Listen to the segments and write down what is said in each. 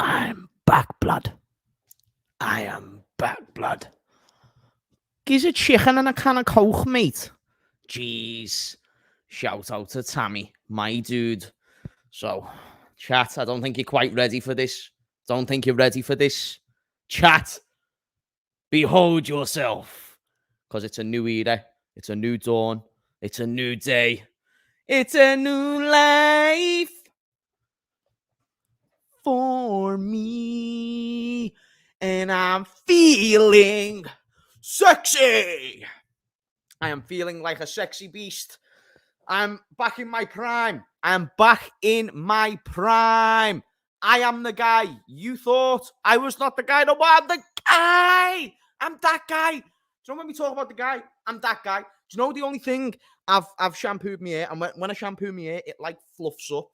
I'm back, blood. I am back, blood. Gives a chicken and a can of coke, mate. Jeez. Shout out to Tammy, my dude. So, chat, I don't think you're quite ready for this. Don't think you're ready for this. Chat, behold yourself. Because it's a new era. It's a new dawn. It's a new day. It's a new life for me. And I'm feeling sexy. I am feeling like a sexy beast. I'm back in my prime. I'm back in my prime. I am the guy you thought I was not the guy. No, I'm the guy. I'm that guy. Do you know when we talk about the guy? I'm that guy. Do you know the only thing I've shampooed my hair, and when I shampoo my hair, it like fluffs up.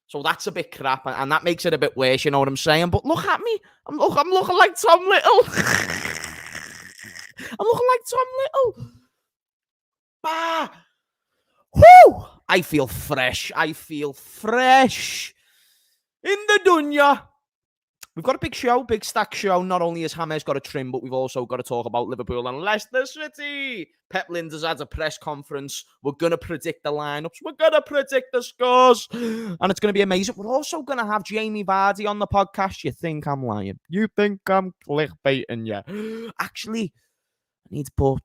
So that's a bit crap, and that makes it a bit worse, you know what I'm saying? But look at me. I'm looking like Tom Little. I'm looking like Tom Little. Bah. Whoo! I feel fresh. I feel fresh. In the dunya. We've got a big show, big stack show. Not only has Hamez got a trim, but we've also got to talk about Liverpool and Leicester City. Peep Linders has a press conference. We're going to predict the lineups. We're going to predict the scores. And it's going to be amazing. We're also going to have Jamie Vardy on the podcast. You think I'm lying? You think I'm clickbaiting you? Actually, I need to put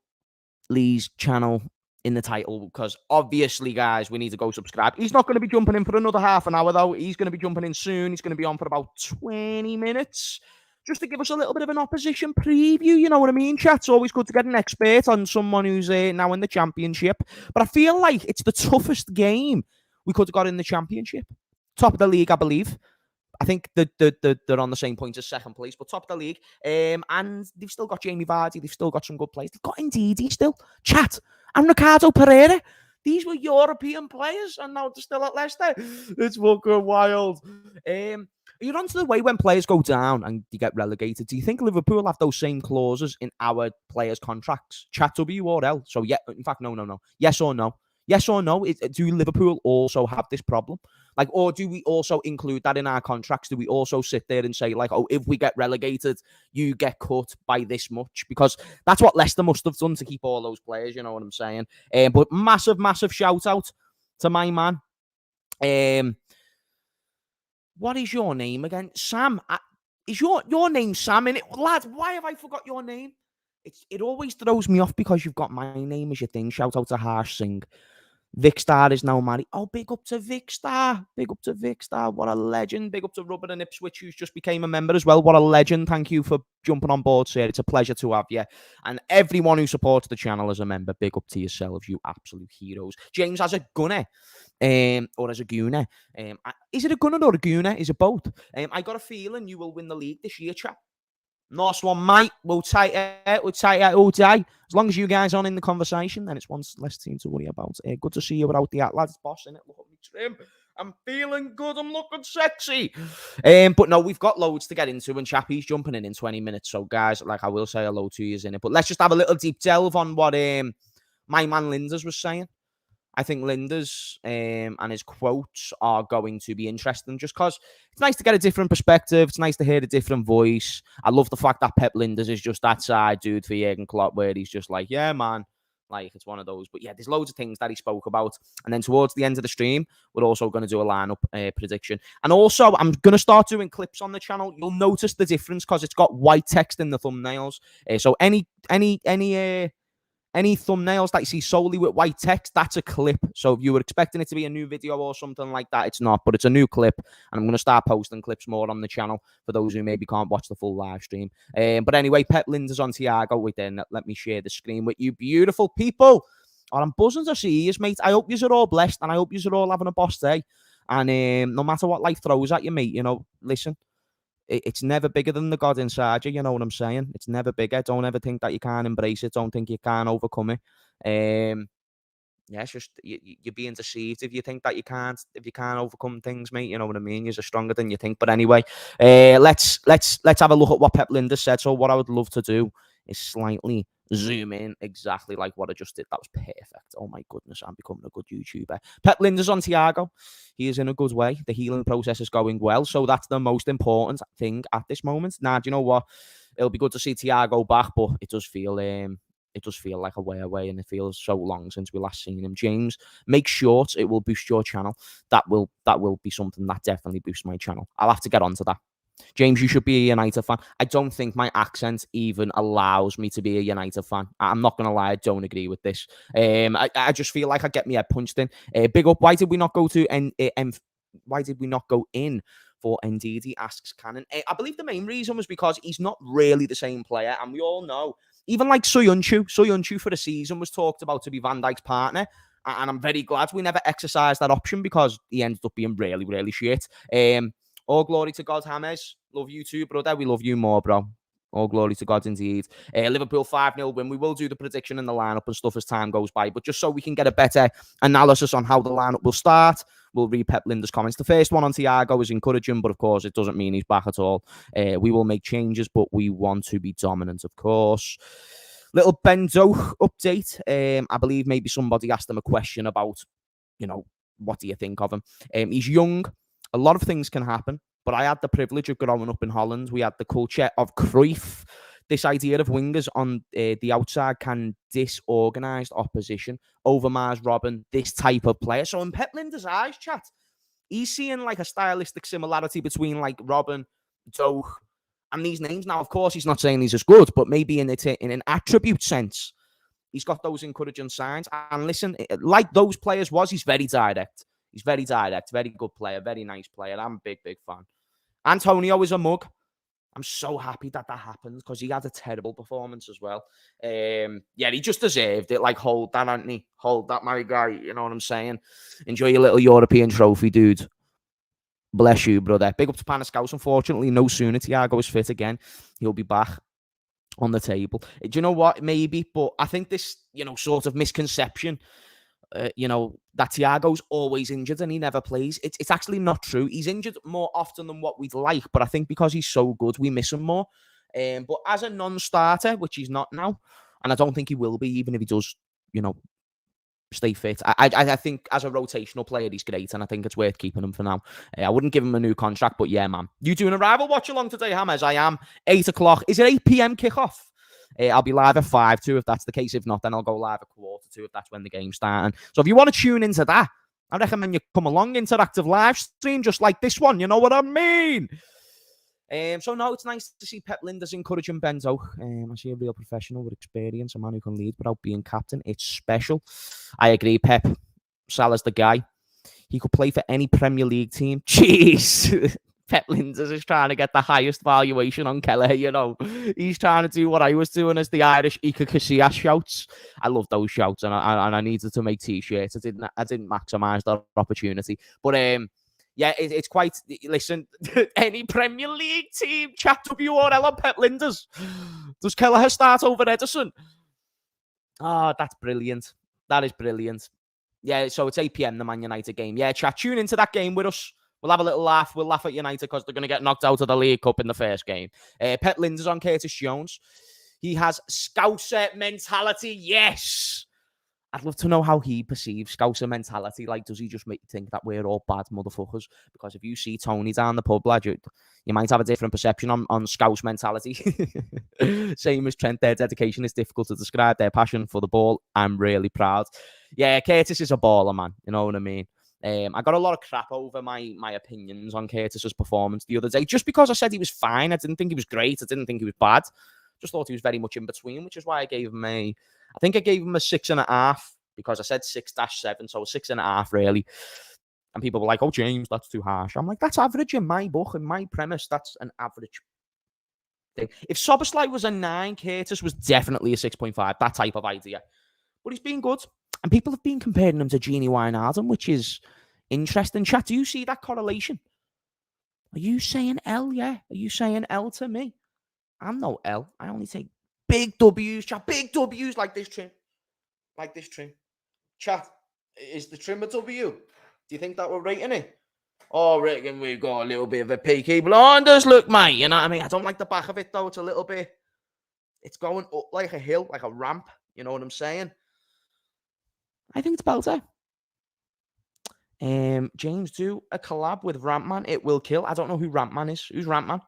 Lee's channel in the title because obviously, guys, we need to go subscribe. He's not going to be jumping in for another half an hour, though. He's going to be jumping in soon. He's going to be on for about 20 minutes just to give us a little bit of an opposition preview. You know what I mean, chat? It's always good to get an expert on someone who's now in the championship. But I feel like it's the toughest game we could have got in the championship. Top of the league, I believe. I think they're on the same point as second place, but top of the league. And they've still got Jamie Vardy. They've still got some good players. They've got Ndidi still. Chat. And Ricardo Pereira. These were European players, and now they're still at Leicester. It's fucking wild. You're onto the way when players go down and you get relegated. Do you think Liverpool have those same clauses in our players' contracts? Chat W or L. So, yeah, in fact, no. Yes or no? Yes or no? Do Liverpool also have this problem? Like, or do we also include that in our contracts? Do we also sit there and say, like, oh, if we get relegated, you get cut by this much? Because that's what Leicester must have done to keep all those players, you know what I'm saying? But massive shout out to my man. What is your name again? Sam. Is your name Sam in it? Lad, why have I forgot your name? It always throws me off because you've got my name as your thing. Shout out to Harsh Singh. Vic Star is now married. Oh, big up to Vic Star. Big up to Vic Star. What a legend. Big up to Rubber and Ipswich, who's just became a member as well. What a legend. Thank you for jumping on board, sir. It's a pleasure to have you. And everyone who supports the channel as a member, big up to yourselves, you absolute heroes. James has a gunner. Or as a gooner. Is it a gunner or a gooner? Is it both? I got a feeling you will win the league this year, chap. Nice one, mate. We'll take it all day. As long as you guys aren't in the conversation, then it's one less team to worry about. Good to see you without the lads, boss, innit? Look at me trim. I'm feeling good. I'm looking sexy. But no, we've got loads to get into, and Chappy's jumping in 20 minutes. So, guys, like I will say hello to you in it. But let's just have a little deep delve on what my man Linders was saying. I think Linders and his quotes are going to be interesting just because it's nice to get a different perspective. It's nice to hear a different voice. I love the fact that Peep Linders is just that side dude for Jurgen Klopp where he's just like, yeah, man. Like, it's one of those. But yeah, there's loads of things that he spoke about. And then towards the end of the stream, we're also going to do a lineup prediction. And also, I'm going to start doing clips on the channel. You'll notice the difference because it's got white text in the thumbnails. So any Any thumbnails that you see solely with white text, that's a clip. So if you were expecting it to be a new video or something like that, it's not, but it's a new clip. And I'm going to start posting clips more on the channel for those who maybe can't watch the full live stream. But anyway, Peep Linders on Thiago. Wait then, let me share the screen with you beautiful people. Oh, I'm buzzing to see you, mate. I hope you're all blessed, and I hope you're all having a boss day. And no matter what life throws at you, mate, you know, listen, it's never bigger than the God inside you. You know what I'm saying? It's never bigger. Don't ever think that you can't embrace it. Don't think you can't overcome it. Yeah, it's just you're being deceived if you think that you can't overcome things, mate. You know what I mean? You're stronger than you think. But anyway, let's have a look at what Peep Linders said. So what I would love to do is slightly zoom in exactly like what I just did. That was perfect. Oh my goodness, I'm becoming a good YouTuber. Peep Linders on Thiago. He is in a good way. The healing process is going well. So that's the most important thing at this moment. Now, do you know what? It'll be good to see Thiago back, but it does feel like a way away, and it feels so long since we last seen him. James, make sure it will boost your channel. That will be something that definitely boosts my channel. I'll have to get onto that. James, you should be a United fan. I don't think my accent even allows me to be a United fan. I'm not going to lie, I don't agree with this. I just feel like I get my head punched in. Big up, why did we not go in for Ndidi, asks Cannon. I believe the main reason was because he's not really the same player, and we all know, even like Soyuncu for the season was talked about to be Van Dijk's partner, and I'm very glad we never exercised that option because he ended up being really, really shit. All glory to God, Hamez. Love you too, brother. We love you more, bro. All glory to God indeed. Liverpool 5-0 win. We will do the prediction and the lineup and stuff as time goes by, but just so we can get a better analysis on how the lineup will start, we'll read Peep Linders' comments. The first one on Thiago is encouraging, but of course it doesn't mean he's back at all. We will make changes, but we want to be dominant, of course. Little Benzo update. I believe maybe somebody asked him a question about, you know, what do you think of him? He's young. A lot of things can happen, but I had the privilege of growing up in Holland. We had the culture of Cruyff. This idea of wingers on the outside can disorganise opposition. Overmars, Robin, this type of player. So in Peep Linders' eyes, chat, he's seeing like a stylistic similarity between like Robin, Doak, and these names. Now, of course, he's not saying he's as good, but maybe in an attribute sense, he's got those encouraging signs. And listen, like those players he's very direct. He's very direct, very good player, very nice player. I'm a big, big fan. Antonio is a mug. I'm so happy that happened because he had a terrible performance as well. Yeah, he just deserved it. Like, hold that, Anthony. Hold that, my guy. You know what I'm saying? Enjoy your little European trophy, dude. Bless you, brother. Big up to Paniscaus. Unfortunately, no sooner Thiago is fit again, he'll be back on the table. Do you know what? Maybe, but I think this, sort of misconception, that Thiago's always injured and he never plays. It's actually not true. He's injured more often than what we'd like, but I think because he's so good, we miss him more. But as a non-starter, which he's not now, and I don't think he will be, even if he does, stay fit. I think as a rotational player, he's great, and I think it's worth keeping him for now. I wouldn't give him a new contract, but yeah, man. You doing a rival watch along today, Hamez? I am. 8 o'clock. Is it 8 p.m. kickoff? I'll be live at 5 too, if that's the case. If not, then I'll go live at 1:45 if that's when the game's starting. So if you want to tune into that, I recommend you come along, interactive live stream, just like this one. You know what I mean? So no, it's nice to see Peep Linders encouraging Benzo. I see a real professional with experience, a man who can lead without being captain. It's special. I agree, Pep. Salah's the guy. He could play for any Premier League team. Jeez. Peep Linders is trying to get the highest valuation on Kelleher, He's trying to do what I was doing as the Irish Iker Casillas shouts. I love those shouts, and I needed to make T-shirts. I didn't maximise that opportunity. But yeah, it's quite... Listen, any Premier League team, chat WRL on Peep Linders. Does Kelleher start over Ederson? Oh, that's brilliant. That is brilliant. Yeah, so it's 8 p.m, the Man United game. Yeah, chat, tune into that game with us. We'll have a little laugh. We'll laugh at United because they're going to get knocked out of the League Cup in the first game. Peep Linders on Curtis Jones. He has Scouser mentality. Yes. I'd love to know how he perceives Scouser mentality. Like, does he just make you think that we're all bad motherfuckers? Because if you see Tony down the pub, lad, you might have a different perception on Scouse mentality. Same as Trent, their dedication is difficult to describe. Their passion for the ball, I'm really proud. Yeah, Curtis is a baller, man. You know what I mean? I got a lot of crap over my opinions on Curtis's performance the other day, just because I said he was fine. I didn't think he was great. I didn't think he was bad. Just thought he was very much in between, which is why I gave him a I think I gave him a 6.5 because I said 6-7, so a 6.5 really. And people were like, "Oh, James, that's too harsh." I'm like, "That's average in my book, in my premise. That's an average thing." If Soboslai was a 9, Curtis was definitely a 6.5. That type of idea. But he's been good, and people have been comparing him to Genie Wijnaldum, which is interesting. Chat, do you see that correlation? Are you saying L? Yeah. Are you saying L to me? I'm no L. I only take big W's, chat. Big W's like this trim. Like this trim. Chat, is the trim a W? Do you think that we're rating it? Oh, reckon we've got a little bit of a Peaky Blinders look, mate. You know what I mean? I don't like the back of it, though. It's a little bit... It's going up like a hill, like a ramp. You know what I'm saying? I think it's better. James, do a collab with Rampman. It will kill. I don't know who Rampman is. Who's Rampman?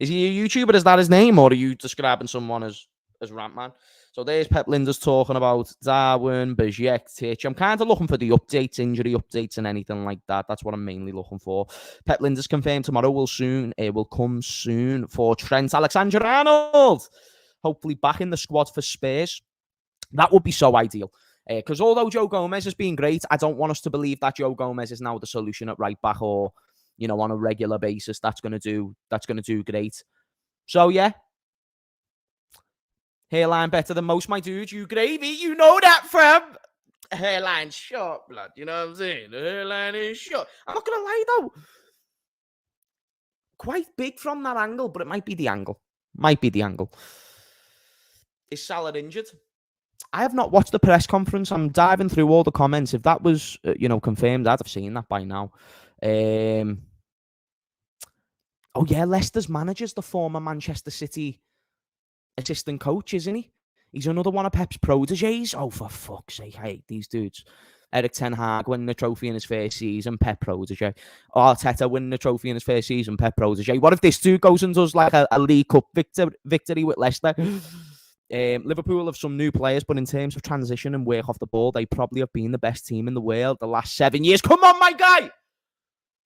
Is he a YouTuber? Is that his name? Or are you describing someone as Rampman? So there's Peep Linders talking about Darwin, Bajek, I'm kind of looking for the updates, injury updates and anything like that. That's what I'm mainly looking for. Peep Linders confirmed tomorrow will come soon for Trent Alexander-Arnold. Hopefully back in the squad for Spurs. That would be so ideal. Because although Joe Gomez has been great, I don't want us to believe that Joe Gomez is now the solution at right back or, you know, on a regular basis. That's gonna do great. So yeah. Hairline better than most, my dude. You gravy, you know that, fam. Hairline short, blood. You know what I'm saying? The hairline is short. I'm not gonna lie though. Quite big from that angle, but it might be the angle. Is Salah injured? I have not watched the press conference. I'm diving through all the comments. If that was, confirmed, I'd have seen that by now. Oh, yeah, Leicester's manager's the former Manchester City assistant coach, isn't he? He's another one of Pep's proteges. Oh, for fuck's sake, I hate these dudes. Eric Ten Hag winning the trophy in his first season, Pep protege. Arteta winning the trophy in his first season, Pep protege. What if this dude goes and does like a League Cup victory with Leicester? Liverpool have some new players, but in terms of transition and work off the ball, they probably have been the best team in the world the last 7 years. Come on, my guy!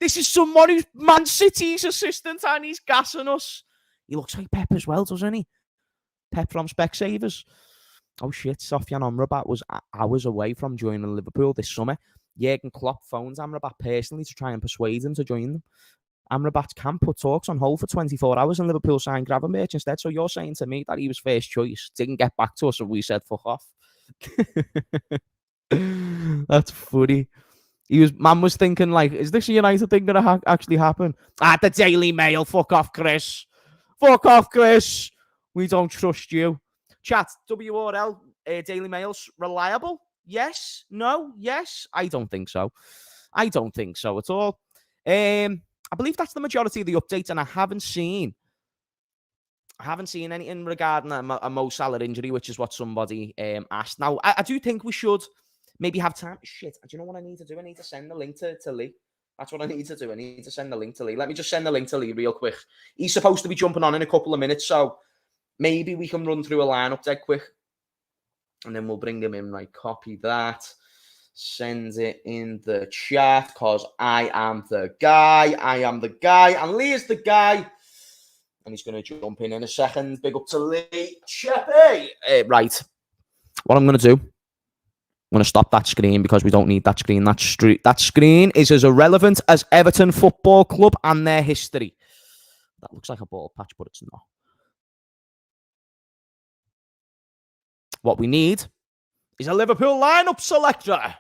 This is someone who's Man City's assistant and he's gassing us. He looks like Pep as well, doesn't he? Pep from Specsavers. Oh shit, Sofian Amrabat was hours away from joining Liverpool this summer. Jurgen Klopp phones Amrabat personally to try and persuade him to join them. Amrabat's camp put talks on hold for 24 hours and Liverpool signed Gravenberch instead. So you're saying to me that he was first choice, didn't get back to us and we said fuck off. That's funny. Man was thinking like, is this a United thing going to actually happen? The Daily Mail, fuck off, Chris. Fuck off, Chris. We don't trust you. Chat, WRL, Daily Mail's reliable? Yes? No? Yes? I don't think so. At all. I believe that's the majority of the updates, and I haven't seen anything regarding a Mo Salah injury, which is what somebody asked. Now, I do think we should maybe have time. Shit, do you know what I need to do? I need to send the link to Lee. That's what I need to do. I need to send the link to Lee. Let me just send the link to Lee real quick. He's supposed to be jumping on in a couple of minutes, so maybe we can run through a lineup dead quick, and then we'll bring him in. Right, copy that. Send it in the chat because I am the guy, and Lee is the guy, and he's going to jump in a second. Big up to Lee. Chappy. Right, what I'm going to do, I'm going to stop that screen because we don't need that screen. That screen is as irrelevant as Everton Football Club and their history. That looks like a ball patch, but it's not. What we need is a Liverpool lineup selector.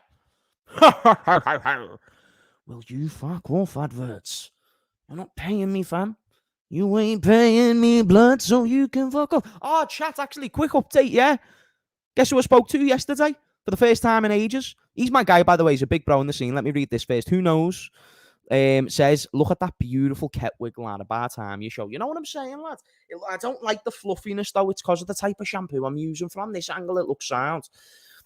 Will you fuck off, adverts? You're not paying me, fam. You ain't paying me blood, so you can fuck off. Oh, chat, actually, quick update, yeah? Guess who I spoke to yesterday for the first time in ages? He's my guy, by the way. He's a big bro in the scene. Let me read this first. Who knows? Says, look at that beautiful ket wiggle at about time you show. You know what I'm saying, lad? I don't like the fluffiness, though. It's because of the type of shampoo I'm using. From this angle, it looks sound.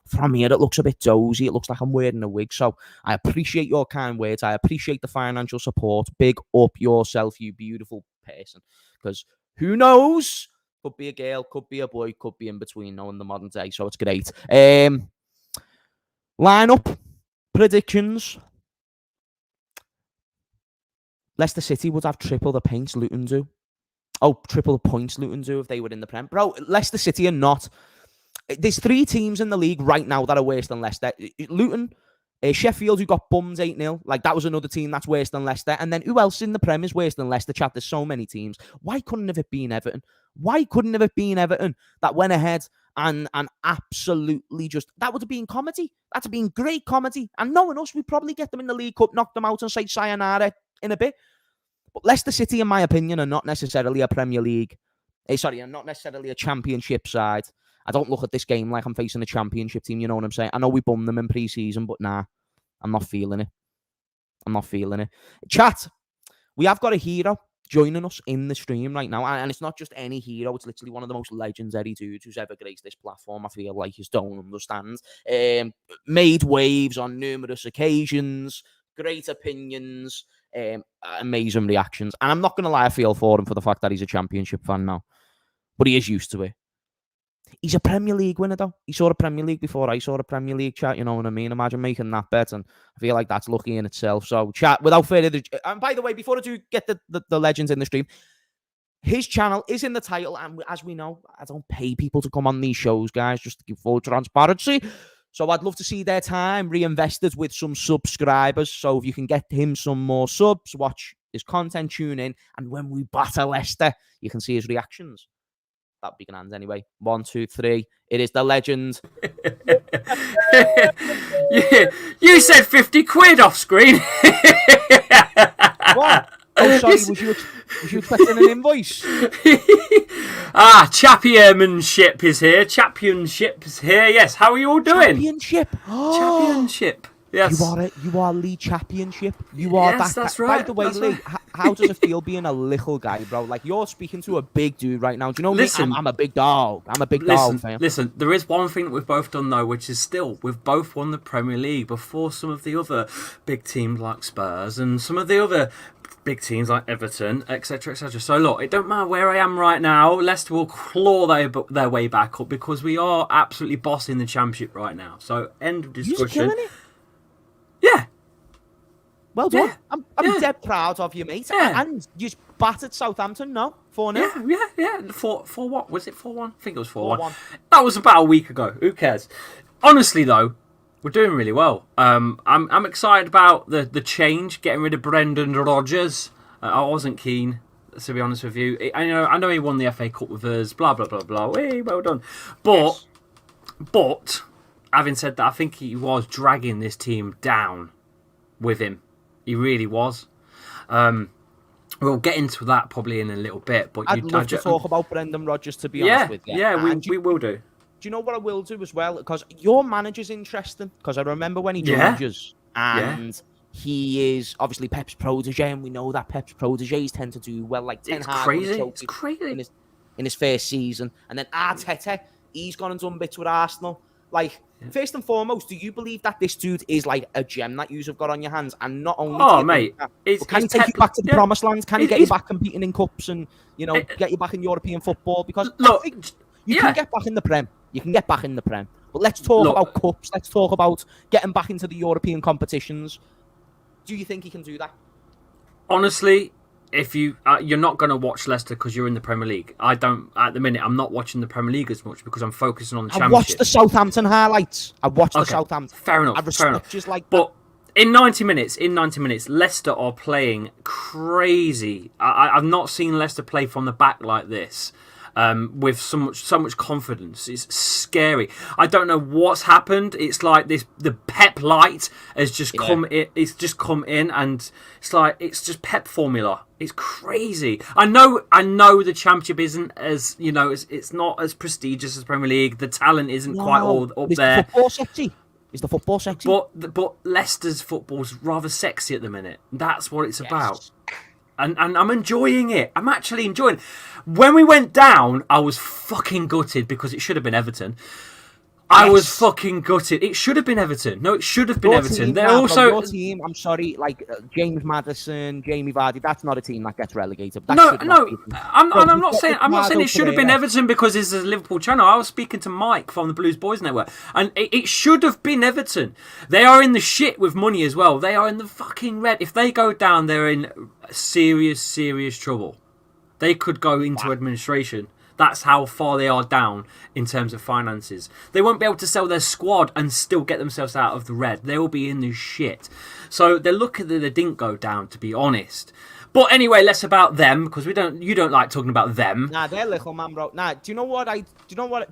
From here, it looks a bit dozy. It looks like I'm wearing a wig. So I appreciate your kind words. I appreciate the financial support. Big up yourself, you beautiful person. Because who knows? Could be a girl, could be a boy, could be in between now in the modern day. So it's great. Lineup predictions. Leicester City would have triple the points Luton do. Oh, triple the points Luton do if they were in the Prem. Bro, Leicester City are not There's 3 teams in the league right now that are worse than Leicester. Luton, Sheffield, who got bummed 8-0. Like, that was another team that's worse than Leicester. And then who else in the Prem is worse than Leicester, chat? There's so many teams. Why couldn't it have been Everton? Why couldn't it have been Everton that went ahead and absolutely just... That would have been comedy. That would have been great comedy. And knowing us, we'd probably get them in the League Cup, knock them out and say sayonara in a bit. But Leicester City, in my opinion, are not necessarily a Premier League... are not necessarily a Championship side. I don't look at this game like I'm facing a Championship team, you know what I'm saying? I know we bummed them in pre-season, but nah, I'm not feeling it. I'm not feeling it. Chat, we have got a hero joining us in the stream right now, and it's not just any hero, it's literally one of the most legendary dudes who's ever graced this platform. I feel like you don't understand. Made waves on numerous occasions, great opinions, amazing reactions, and I'm not going to lie, I feel for him for the fact that he's a Championship fan now, but he is used to it. He's a Premier League winner, though. He saw a Premier League before I saw a Premier League, chat, you know what I mean? Imagine making that bet, and I feel like that's lucky in itself. So, chat, without further ado... And by the way, before I do get the legends in the stream, his channel is in the title, and as we know, I don't pay people to come on these shows, guys, just to give full transparency. So I'd love to see their time reinvested with some subscribers. So if you can get him some more subs, watch his content, tune in, and when we batter Leicester, you can see his reactions. That'd be grand anyway. 1, 2, 3. It is the legend. You said 50 quid off screen. What? Oh, sorry. Was you expecting an invoice? Championship is here. Championship is here. Yes. How are you all doing? Championship. Championship. Yes. You are Lee Championship. You are yes, that. That's right. By the way, that's Lee, right. how does it feel being a little guy, bro? Like, you're speaking to a big dude right now. Do you know me? I'm a big dog. I'm a big dog fan. Listen, there is one thing that we've both done, though, which is still, we've both won the Premier League before some of the other big teams like Spurs and some of the other big teams like Everton, etc., etc. So, look, it don't matter where I am right now. Leicester will claw their way back up because we are absolutely bossing the Championship right now. So, end of discussion. You're killing it. Yeah. Well done. Yeah. I'm dead proud of you, mate. Yeah. And you just battered Southampton, no? 4-0? Yeah. 4 what? Was it 4-1? I think it was 4-1. 4-1. That was about a week ago. Who cares? Honestly, though, we're doing really well. I'm excited about the change, getting rid of Brendan Rodgers. I wasn't keen, to be honest with you. I know he won the FA Cup with us, blah, blah, blah, blah. Hey, well done. But, having said that, I think he was dragging this team down with him. He really was. We'll get into that probably in a little bit. But I'd love to talk about Brendan Rodgers, to be honest with you. Yeah, we will do. Do you know what I will do as well? Because your manager's interesting. Because I remember when he joined us, and he is obviously Pep's protege, and we know that Pep's proteges tend to do well. Like Ten Hag, it's crazy in his first season, and then Arteta, he's gone and done bits with Arsenal. Like, first and foremost, do you believe that this dude is like a gem that you've got on your hands? And not only mate, can he take you back to the promised land? Can he get you back competing in cups and, you know, get you back in European football? Because look, I think you can get back in the Prem. You can get back in the Prem. But let's talk about cups. Let's talk about getting back into the European competitions. Do you think he can do that? Honestly, if you're not going to watch Leicester because you're in the Premier League. I don't at the minute. I'm not watching the Premier League as much because I'm focusing on the Championship. I watched the Southampton highlights. I watched the Southampton. Fair enough. I respect just like but in 90 minutes, Leicester are playing crazy. I've not seen Leicester play from the back like this. With so much confidence. It's scary. I don't know what's happened. It's like the Pep light has just come in. It's just come in, and it's just Pep formula. It's crazy. I know the Championship isn't as, you know, it's not as prestigious as Premier League. The talent isn't quite all up there. Is the football sexy? But Leicester's football's rather sexy at the minute. That's what it's about. And I'm enjoying it. I'm actually enjoying it. When we went down, I was fucking gutted because it should have been Everton. I was fucking gutted. It should have been Everton. No, it should have been Everton. They're also your team. I'm sorry, like James Maddison, Jamie Vardy. That's not a team that gets relegated. I'm not saying it should have been Everton because this is a Liverpool channel. I was speaking to Mike from the Blues Boys Network, and it should have been Everton. They are in the shit with money as well. They are in the fucking red. If they go down, they're in serious trouble. They could go into administration. That's how far they are down in terms of finances. They won't be able to sell their squad and still get themselves out of the red. They will be in the shit. So they're lucky that they didn't go down, to be honest. But anyway, less about them, because you don't like talking about them. Nah, they're little man, bro. Nah, do you know what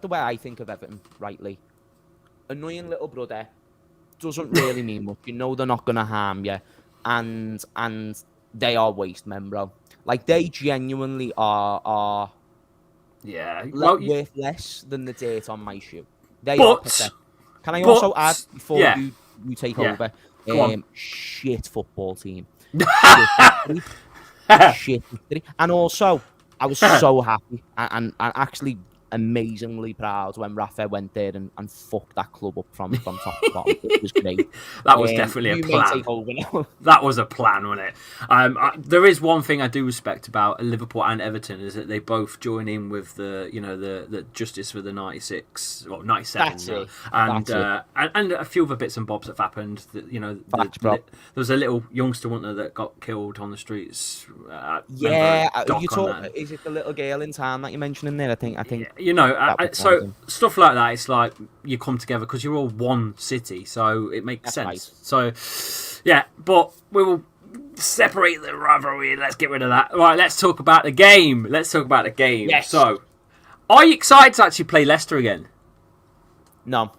the way I think of Everton, rightly? Annoying little brother doesn't really mean much. You know they're not gonna harm you, and they are waste men, bro. Like, they genuinely are worth less than the dirt on my shoe. They are pathetic. Can I also add, before you take over, shit football team. Shit. And also, I was so happy and actually amazingly proud when Rafa went there and fucked that club up from top to bottom. It was great. That was definitely a plan. That was a plan, wasn't it? There is one thing I do respect about Liverpool and Everton, is that they both join in with the justice for the 96 or 97. That's it. And a few other bits and bobs that have happened. There was a little youngster, wasn't there, that got killed on the streets. Is it the little girl in town that you're mentioning there? I think. So stuff like that, it's like you come together because you're all one city, so it makes sense. Right. So, yeah, but we will separate the rivalry. Let's get rid of that. Right, let's talk about the game. Yes. So, are you excited to actually play Leicester again? No.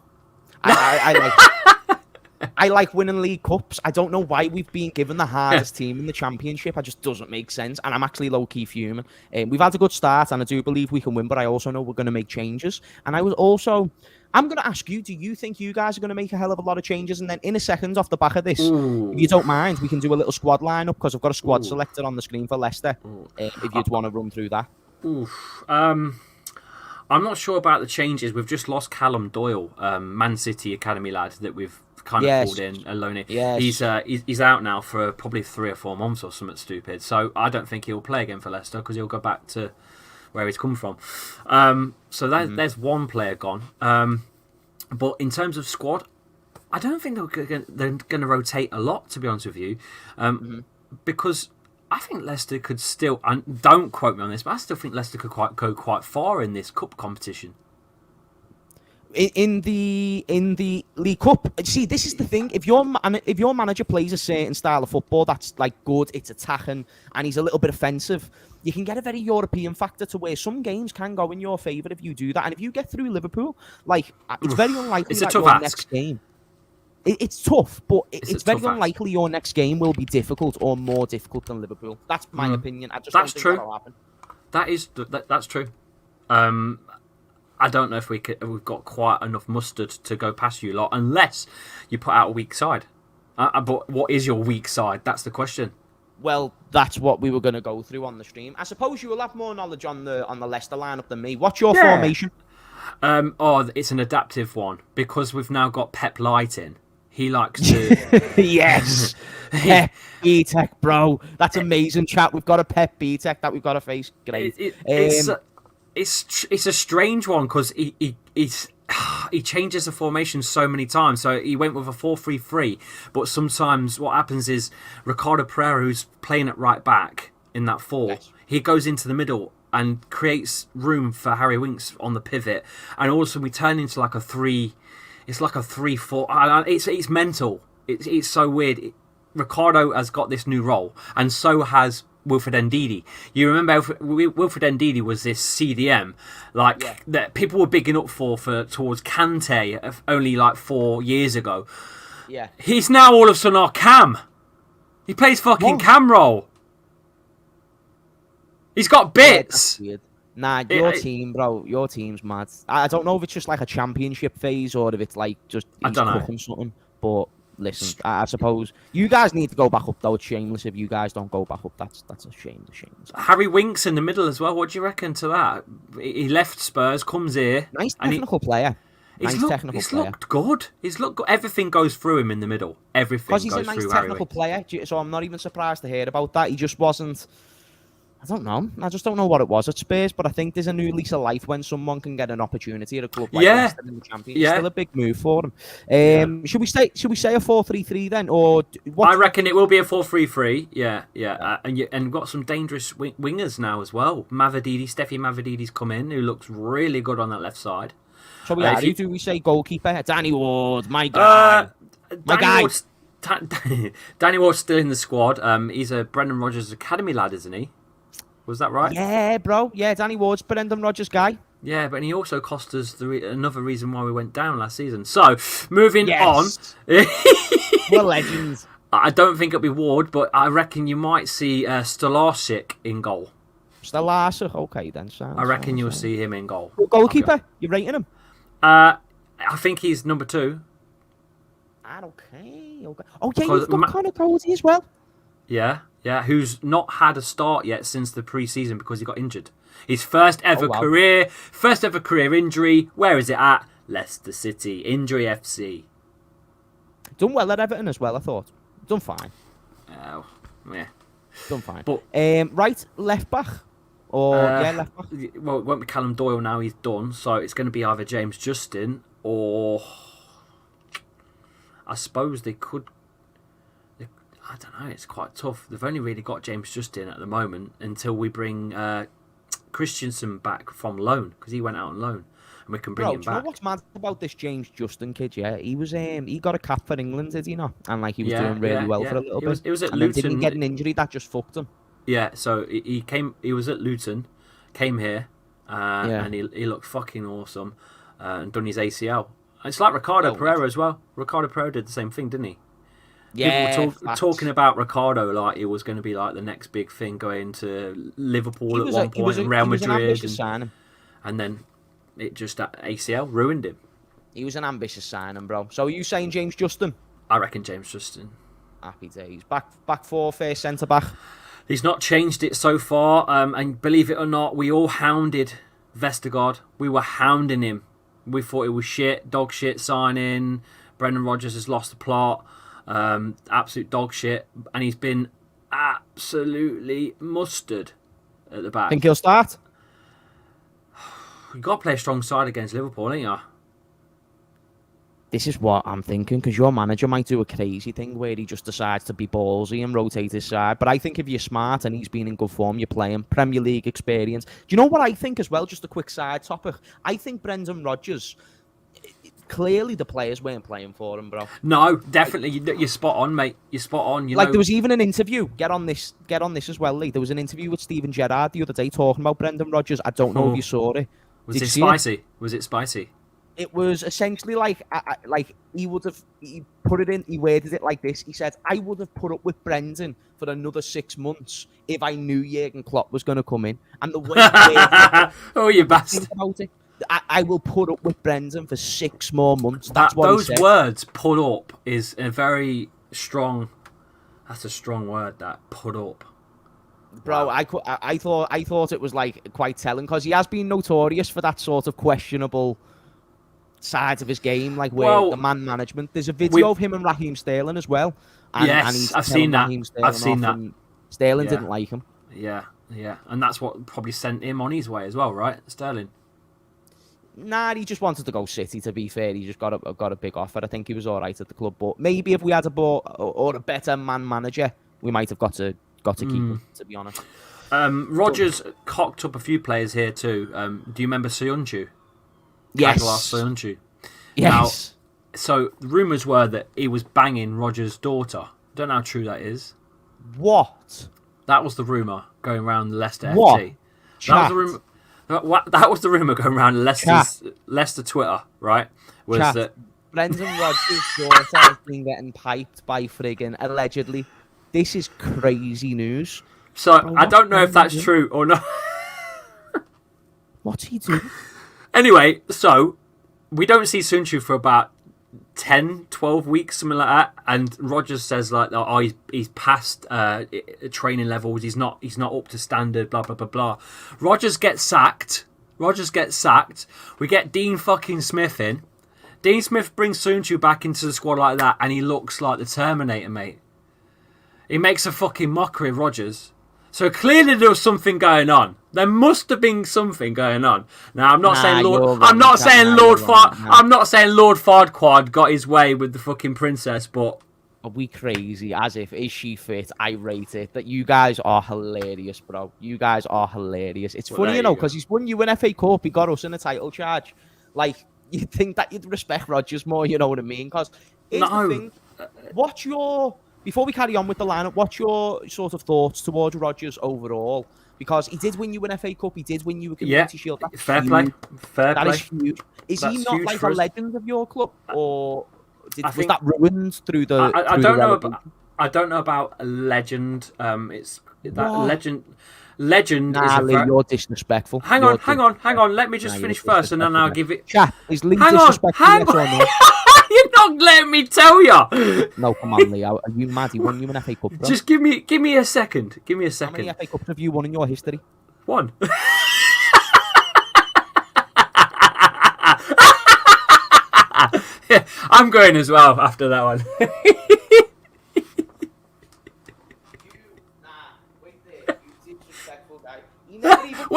I like winning League Cups. I don't know why we've been given the hardest team in the Championship. It just doesn't make sense. And I'm actually low-key fuming. We've had a good start, and I do believe we can win, but I also know we're going to make changes. And I'm going to ask you, do you think you guys are going to make a hell of a lot of changes? And then in a second, off the back of this, if you don't mind, we can do a little squad lineup, because I've got a squad selected on the screen for Leicester, if you'd want to run through that. I'm not sure about the changes. We've just lost Callum Doyle, Man City academy lad that we've kind of pulled in alone. He's out now for probably 3 or 4 months or something stupid. So I don't think he'll play again for Leicester, because he'll go back to where he's come from. So there's one player gone. But in terms of squad, I don't think they're going to rotate a lot, to be honest with you, because I think Leicester could still, and don't quote me on this, but I still think Leicester could go quite far in this cup competition. In the League Cup, see, this is the thing. If your manager plays a certain style of football that's like good, it's attacking, and he's a little bit offensive, you can get a very European factor to where some games can go in your favour if you do that. And if you get through Liverpool, like, it's very unlikely that your next game. It's tough, but it's very unlikely your next game will be difficult or more difficult than Liverpool. That's my opinion. I just don't think that'll happen. That's true. I don't know if we've got quite enough mustard to go past you lot, unless you put out a weak side. But what is your weak side? That's the question. Well, that's what we were going to go through on the stream. I suppose you will have more knowledge on the Leicester lineup than me. What's your formation? It's an adaptive one, because we've now got Pep Light in. He likes to... Yes! Pep B-Tech, bro. That's amazing, chat. We've got a Pep B-Tech that we've got to face. Great. It's a strange one, because he changes the formation so many times. So he went with a 4-3-3, but sometimes what happens is Ricardo Pereira, who's playing at right back in that 4, he goes into the middle and creates room for Harry Winks on the pivot, and also we turn into like a 3. It's like a 3-4. It's mental. It's so weird. Ricardo has got this new role, and so has Wilfred Ndidi. You remember Wilfred Ndidi was this CDM, that people were bigging up towards Kante only like 4 years ago. Yeah, he's now all of a sudden our cam. He plays fucking cam role. He's got bits. Yeah, nah, your team, bro. Your team's mad. I don't know if it's just like a championship phase or if it's like just I don't know something. But listen, I suppose you guys need to go back up though. It's shameless if you guys don't go back up. That's a shame. Harry Winks in the middle as well. What do you reckon to that? He left Spurs, comes here. Nice technical player. He's looked good. Everything goes through him in the middle. Everything goes through Harry Winks. Because he's a nice technical player. So I'm not even surprised to hear about that. He just wasn't. I don't know. I just don't know what it was at Spurs, but I think there's a new lease of life when someone can get an opportunity at a club like Leicester in the Championship. It's still a big move for them. Should we say a 4-3-3 then, or what? I reckon it will be a 4-3-3. Yeah. And got some dangerous wingers now as well. Steffi Mavridi's come in, who looks really good on that left side. So do we say goalkeeper? Danny Ward, my guy. Danny Ward's still in the squad. He's a Brendan Rodgers Academy lad, isn't he? Was that right? Yeah, bro. Yeah, Danny Ward's Brendan Rodgers guy. Yeah, but he also cost us another reason why we went down last season. So, moving on. We're legends. I don't think it'll be Ward, but I reckon you might see Stolarczyk in goal. Stolarczyk, okay then. I reckon you'll see him in goal. Goalkeeper, okay. You rating him? I think he's number 2. Okay. Oh, yeah, you've got Connor Cody as well. Yeah, who's not had a start yet since the pre-season because he got injured. His first ever career injury. Where is it at? Leicester City. Injury FC. Done well at Everton as well, I thought. Done fine. Oh, yeah. Done fine. But, right, left back? Left back. Well, it won't be Callum Doyle now, he's done. So it's going to be either James Justin or... I suppose they could... I don't know, it's quite tough. They've only really got James Justin at the moment until we bring Christensen back from loan, because he went out on loan, and we can bring him back. Do you know what's mad about this James Justin kid? Yeah, he was he got a cap for England, did he not? And he was doing really well for a little bit. It was at Luton. Didn't get an injury that just fucked him. Yeah, so he was at Luton, came here, and he looked fucking awesome, and done his ACL. It's like Ricardo Pereira as well. Ricardo Pereira did the same thing, didn't he? Yeah, people were talking about Ricardo like it was going to be like the next big thing, going to Liverpool at one point, and Real Madrid, and then it just ACL ruined him. He was an ambitious signing, bro. So are you saying James Justin? I reckon James Justin. Happy days. Back 4, first centre back. He's not changed it so far, and believe it or not, we all hounded Vestergaard. We were hounding him. We thought it was dog shit signing. Brendan Rodgers has lost the plot. Absolute dog shit, and he's been absolutely mustard at the back. Think he'll start? You got to play a strong side against Liverpool, ain't you? This is what I'm thinking, because your manager might do a crazy thing where he just decides to be ballsy and rotate his side. But I think if you're smart and he's been in good form, you're playing Premier League experience. Do you know what I think as well? Just a quick side topic. I think Brendan Rodgers... Clearly, the players weren't playing for him, bro. No, definitely. You're spot on, mate. You're spot on. There was even an interview. Get on this as well, Lee. There was an interview with Steven Gerrard the other day talking about Brendan Rodgers. I don't know if you saw it. Was it spicy? Was it spicy? It was essentially like he put it in. He worded it like this. He said, "I would have put up with Brendan for another 6 months if I knew Jurgen Klopp was going to come in." And the way oh, you bastard! Think about it. I will put up with Brendan for 6 more months. That's what those words, put up, is a very strong... That's a strong word, that, put up. Bro, wow. I thought it was quite telling, because he has been notorious for that sort of questionable side of his game, the man management. There's a video of him and Raheem Sterling as well. And, yes, I've seen that. I've seen that. Sterling didn't like him. Yeah. And that's what probably sent him on his way as well, right? Sterling. Nah, he just wanted to go City, to be fair. He just got a big offer. I think he was all right at the club. But maybe if we had a better man manager, we might have got to keep him, to be honest. Rodgers cocked up a few players here too. Do you remember Soyuncu? Yes. Soyuncu. Yes. Now, so the rumours were that he was banging Rodgers' daughter. Don't know how true that is. What? That was the rumour going around Leicester what? FT. That was the rumour going around Leicester Twitter, right? Was that Brendan Rodgers' daughter has been getting piped by friggin' allegedly. This is crazy news. So I don't know if that's true or not. What's he doing? Anyway, so we don't see Soyuncu for about 10, 12 weeks, something like that. And Rodgers says he's past training levels. He's not up to standard. Blah blah blah blah. Rodgers gets sacked. We get Dean fucking Smith in. Dean Smith brings Soyuncu back into the squad like that, and he looks like the Terminator, mate. He makes a fucking mockery of Rodgers. So clearly there was something going on. There must have been something going on. Now I'm not saying Lord. I'm not saying Lord. I'm not saying Lord Farquaad got his way with the fucking princess, but. Are we crazy? As if, is she fit? I rate it. That you guys are hilarious, bro. You guys are hilarious. It's funny, because he's won you an FA Cup. He got us in a title charge. Like, you'd think that you'd respect Rodgers more, you know what I mean? Because here's the thing. Before we carry on with the lineup, what's your sort of thoughts towards Rodgers overall? Because he did win you an FA Cup. He did win you a Community Shield. That's fair huge. play. That is huge. Is he not like a legend of your club? Or... was that ruined through the? I don't know. I don't know about a legend. It's that legend. Legend is you're disrespectful. Hang on. Let me just finish first, and then I'll give it. Chap, is Lee disrespectful? Yes or no? You're not letting me tell you. No, come on, Lee. Are you mad? He won you an FA Cup, bro. Just give me a second. Give me a second. How many FA Cups have you won in your history? One. Yeah, I'm going as well after that one.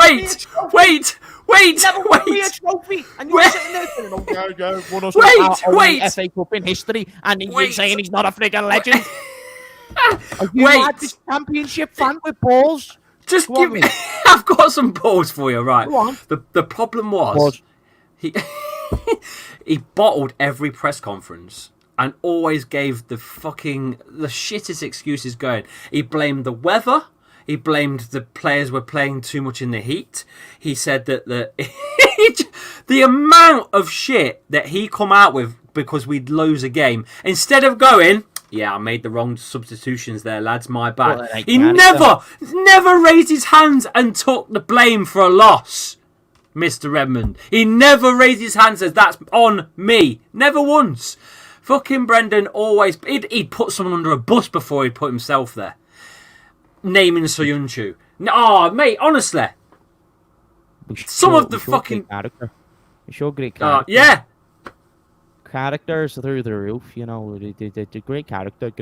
Wait! And you're sitting there saying, FA Cup in history, and you're saying he's not a friggin' legend. Are you mad, this championship fan with balls? Just give me. I've got some balls for you, right? Go on. The problem was he he bottled every press conference and always gave the shittest excuses going. He blamed the weather. He blamed the players were playing too much in the heat. He said that the amount of shit that he come out with because we'd lose a game, instead of going, yeah, I made the wrong substitutions there, lads, my bad. Well, he never raised his hands and took the blame for a loss, Mr. Redmond. He never raised his hands and says, that's on me. Never once. Fucking Brendan always... He'd put someone under a bus before he'd put himself there. Naming Soyuncu. Oh, mate, honestly. Some of the fucking... Character. You show great character. Yeah. Characters through the roof, you know. The great character.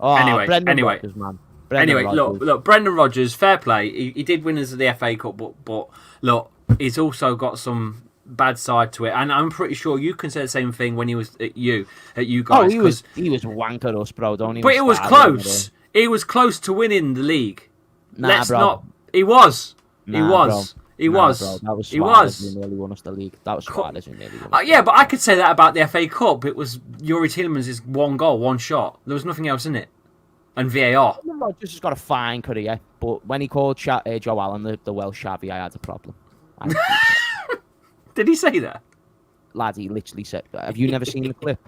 Oh, anyway, Rodgers, man. Look, Brendan Rodgers, fair play. He did win us the FA Cup, but look, he's also got some bad side to it, and I'm pretty sure you can say the same thing when he was at you guys. Oh, he was wanking us, bro. Don't even. But it was close. He was close to winning the league. Nah, bro. He was. Nah, he was. Bro. He nah, was. Bro. That was he was. He nearly won us the league. That was Suarez who nearly won us. Yeah, but I could say that about the FA Cup. It was Yuri Tielemans' one goal, one shot. There was nothing else in it. And VAR. Rodgers has got a fine career, but when he called Joe Allen the Welsh Chappy, I had a problem. Did he say that? Lad, he literally said, have you never seen the clip?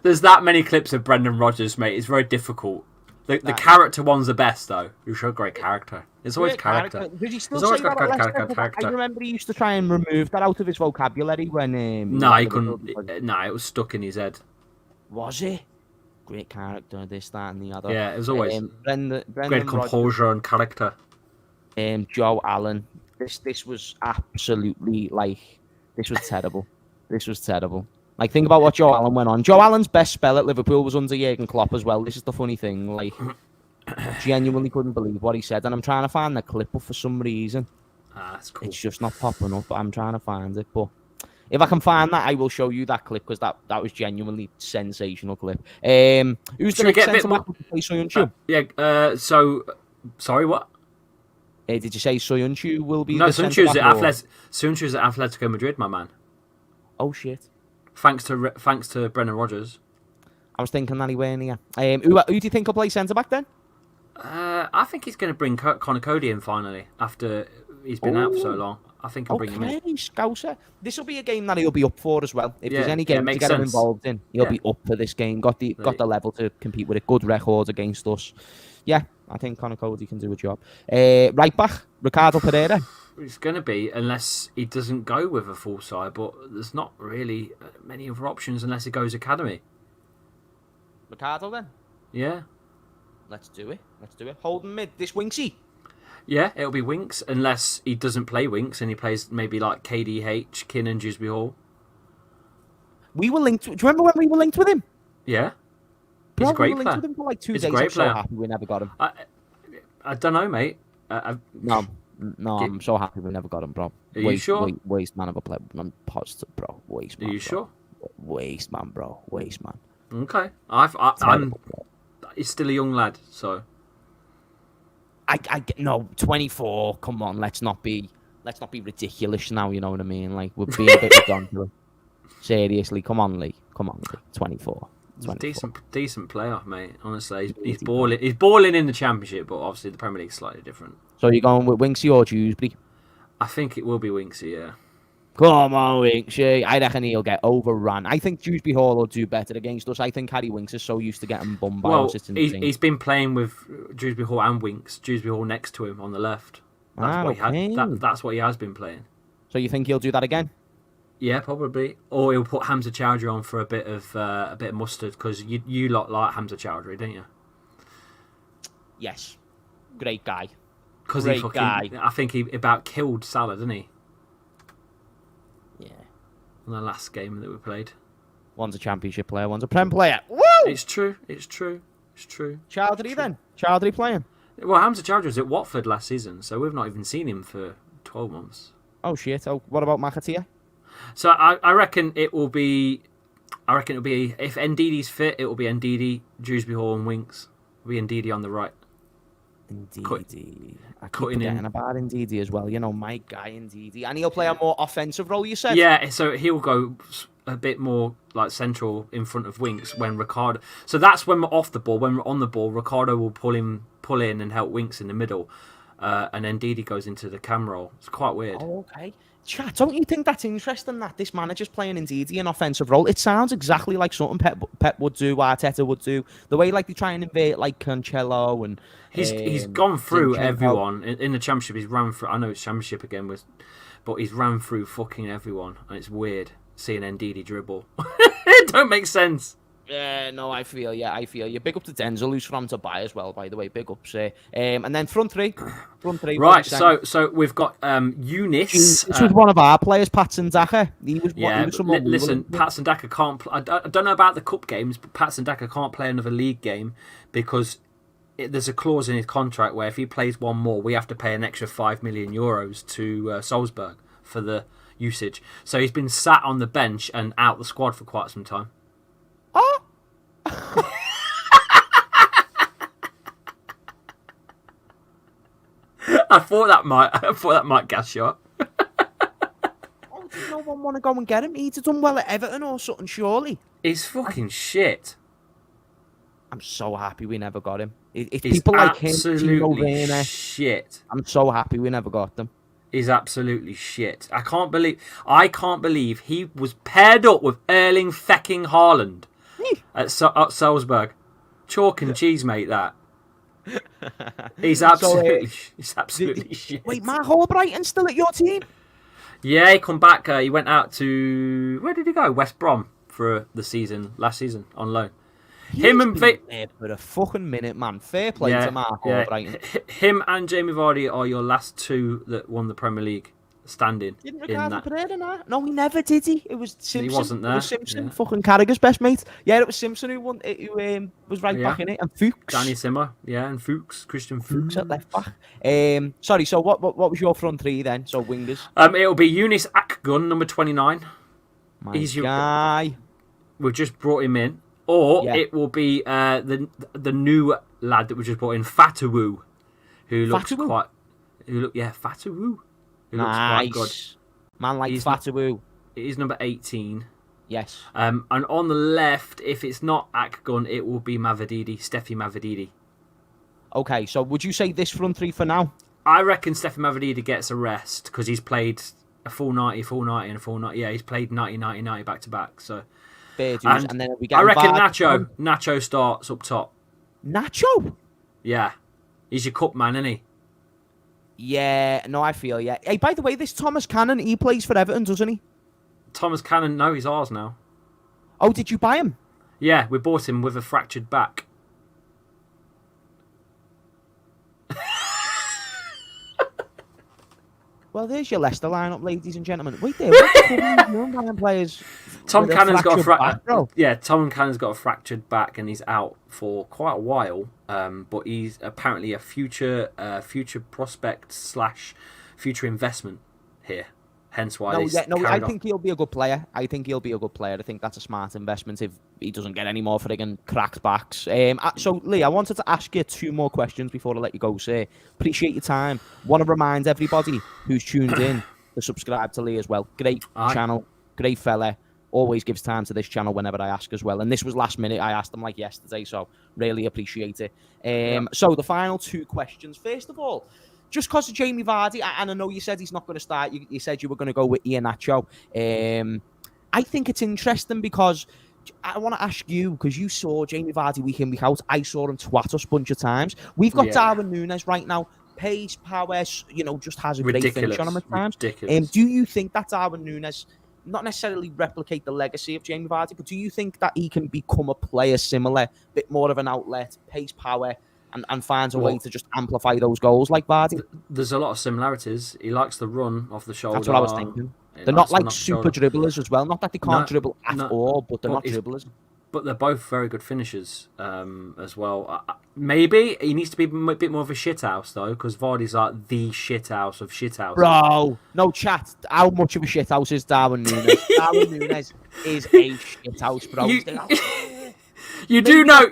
There's that many clips of Brendan Rodgers, mate. It's very difficult. The character one's the best, though. You show great character. It's always character. Did he still say that character? I remember he used to try and remove that out of his vocabulary when... No, he couldn't. No, it was stuck in his head. Was it? Great character, this, that, and the other. Yeah, it was always great composure and character. Joe Allen. This was absolutely, this was terrible. This was terrible. Think about what Joe Allen went on. Joe Allen's best spell at Liverpool was under Jurgen Klopp as well. This is the funny thing. Genuinely couldn't believe what he said. And I'm trying to find the clip, but for some reason, that's cool. It's just not popping up. I'm trying to find it. But if I can find that, I will show you that clip because that was genuinely sensational clip. Who's the next centre-back to play Soyuncu? Sorry, what? Did you say Soyuncu will be No, Soyuncu's at Atletico Madrid, my man. Oh, shit. Thanks to Brendan Rodgers. I was thinking that he weren't here. Who do you think will play centre back then? I think he's going to bring Connor Cody in finally after he's been out for so long. I think he'll bring him in. Scouser. This will be a game that he'll be up for as well. If there's any game to get him involved in, he'll be up for this game. Got the level to compete with a good record against us. Yeah, I think Connor Cody can do a job. Right back, Ricardo Pereira. It's going to be, unless he doesn't go with a full side, but there's not really many other options unless he goes academy. Ricardo then? Yeah. Let's do it. Holding mid, this Winksy. Yeah, it'll be Winks, unless he doesn't play Winks and he plays maybe like KDH, Kin and Dewsbury Hall. We were linked. Do you remember when we were linked with him? Yeah. He's a great player. Linked with him for 2 days. A great player. So happy we never got him. I don't know, mate. No, I'm so happy we never got him, bro. Are you sure? Waste man of a player. I'm positive, bro. Waste man. Are you sure? Waste man, bro. Waste man. Okay. I'm. He's still a young lad, so. No, 24. Come on, let's not be ridiculous now. You know what I mean? Like we're being a bit ridiculous. Seriously, come on, Lee. 24. He's a decent player, mate. Honestly, he's balling. He's balling in the Championship, but obviously the Premier League's slightly different. So you're going with Winksy or Dewsbury? I think it will be Winksy, yeah. Come on, Winksy. I reckon he'll get overrun. I think Dewsbury Hall will do better against us. I think Harry Winks is so used to getting bummed by us. He's been playing with Dewsbury Hall and Winks. Dewsbury Hall next to him on the left. That's what he has been playing. So you think he'll do that again? Yeah, probably. Or he'll put Hamza Chowdhury on for a bit of mustard, because you lot like Hamza Chowdhury, don't you? Yes, great guy. Because I think he about killed Salah, didn't he? Yeah. In the last game that we played. One's a Championship player, one's a Prem player. Woo! It's true. Chowdhury then? Chowdhury playing? Well, Hamza Chowdhury was at Watford last season, so we've not even seen him for 12 months. Oh shit! Oh, what about McAteer? So I reckon it will be. If Ndidi's fit, it will be Ndidi, Dewsbury Hall, and Winks. It'll be Ndidi on the right. Ndidi. I keep forgetting about Ndidi as well. You know, my guy Ndidi, and he'll play a more offensive role. You said. Yeah, so he'll go a bit more like central in front of Winks when Ricardo. So that's when we're off the ball. When we're on the ball, Ricardo will pull in and help Winks in the middle, and then Ndidi goes into the cam role. It's quite weird. Oh, okay. Chat, don't you think that's interesting that this manager's playing Ndidi an offensive role? It sounds exactly like something Pep would do, Arteta would do. The way like they try and invade like Cancelo and he's gone through Zinchenko. Everyone in the Championship. He's ran through. I know it's Championship again, but he's ran through fucking everyone, and it's weird seeing Ndidi dribble. It don't make sense. Yeah, no, I feel you. Big up to Denzel, who's from Dubai as well, by the way. Big ups. And then front three. Right, so we've got Eunice. This was one of our players, Patson Daka. Listen, Patson Daka can't. I don't know about the cup games, but Patson Daka can't play another league game because there's a clause in his contract where if he plays one more, we have to pay an extra €5 million to Salzburg for the usage. So he's been sat on the bench and out the squad for quite some time. Oh. I thought that might gas you up. Oh, does no one want to go and get him? He'd have done well at Everton or something, surely. He's fucking shit. I'm so happy we never got him. It's He's people like him, absolutely shit. I'm so happy we never got them. He's absolutely shit. I can't believe he was paired up with Erling fecking Haaland at Salzburg. Chalk and cheese, mate. That he's absolutely shit. Wait, Mark Albrighton's still at your team? Yeah, he come back. He went out to where did he go? West Brom for the season last season on loan. Him and there for a fucking minute, man. Fair play to Mark Albrighton. Him and Jamie Vardy are your last two that won the Premier League standing. Didn't Ricardo Pereira know? No, he never did. He was Simpson. He wasn't there. It was Simpson, fucking Carragher's best mate. Yeah, it was Simpson who won. Who was right back in it, and Fuchs. Danny Simmer, and Christian Fuchs at left back. Sorry. So what was your front three then? So wingers. It'll be Eunice Akgun, number 29. He's your guy. We've just brought him in. Or it will be the new lad that we just brought in, Fatawu, who looks quite good. Man like Fatawu. He's number 18. Yes. And on the left, if it's not Akgun, it will be Steffi Mavididi. Okay, so would you say this front three for now? I reckon Steffi Mavididi gets a rest because he's played a full 90, and a full 90. Yeah, he's played 90 back to back. So. And then we get I reckon Nacho starts up top. Nacho? Yeah. He's your cup man, isn't he? Yeah, no, I feel, yeah. Hey, by the way, this Thomas Cannon, he plays for Everton, doesn't he? Thomas Cannon, no, he's ours now. Oh, did you buy him? Yeah, we bought him with a fractured back. Well, there's your Leicester lineup, ladies and gentlemen. Wait there, what the young players? Tom Cannon's got Tom Cannon's got a fractured back, and he's out for quite a while. But he's apparently a future prospect / future investment here. Hence why I think he'll be a good player. I think that's a smart investment if he doesn't get any more friggin' cracked backs. So, Lee, I wanted to ask you 2 more questions before I let you go, sir. Appreciate your time. Want to remind everybody who's tuned in to subscribe to Lee as well. Great channel, great fella. Always gives time to this channel whenever I ask as well. And this was last minute. I asked him like yesterday, so really appreciate it. So the final 2 questions. First of all, just because of Jamie Vardy, and I know you said he's not going to start, you said you were going to go with Iheanacho. I think it's interesting because I want to ask you, because you saw Jamie Vardy week in, week out. I saw him twat us a bunch of times. We've got Darwin Núñez right now. Pace, power, just has a great finish on him at times. Do you think that Darwin Núñez, not necessarily replicate the legacy of Jamie Vardy, but do you think that he can become a player similar, bit more of an outlet, pace, power, and finds a way to just amplify those goals like Vardy? There's a lot of similarities. He likes the run off the shoulder. That's what I was thinking. They're not like super dribblers as well. Not that they can't dribble at all, but they're not dribblers. But they're both very good finishers as well. Maybe he needs to be a bit more of a shithouse, though, because Vardy's like the shithouse of shithouse. Bro, no chat. How much of a shithouse is Darwin Núñez? Darwin Núñez is a shithouse, bro. You do know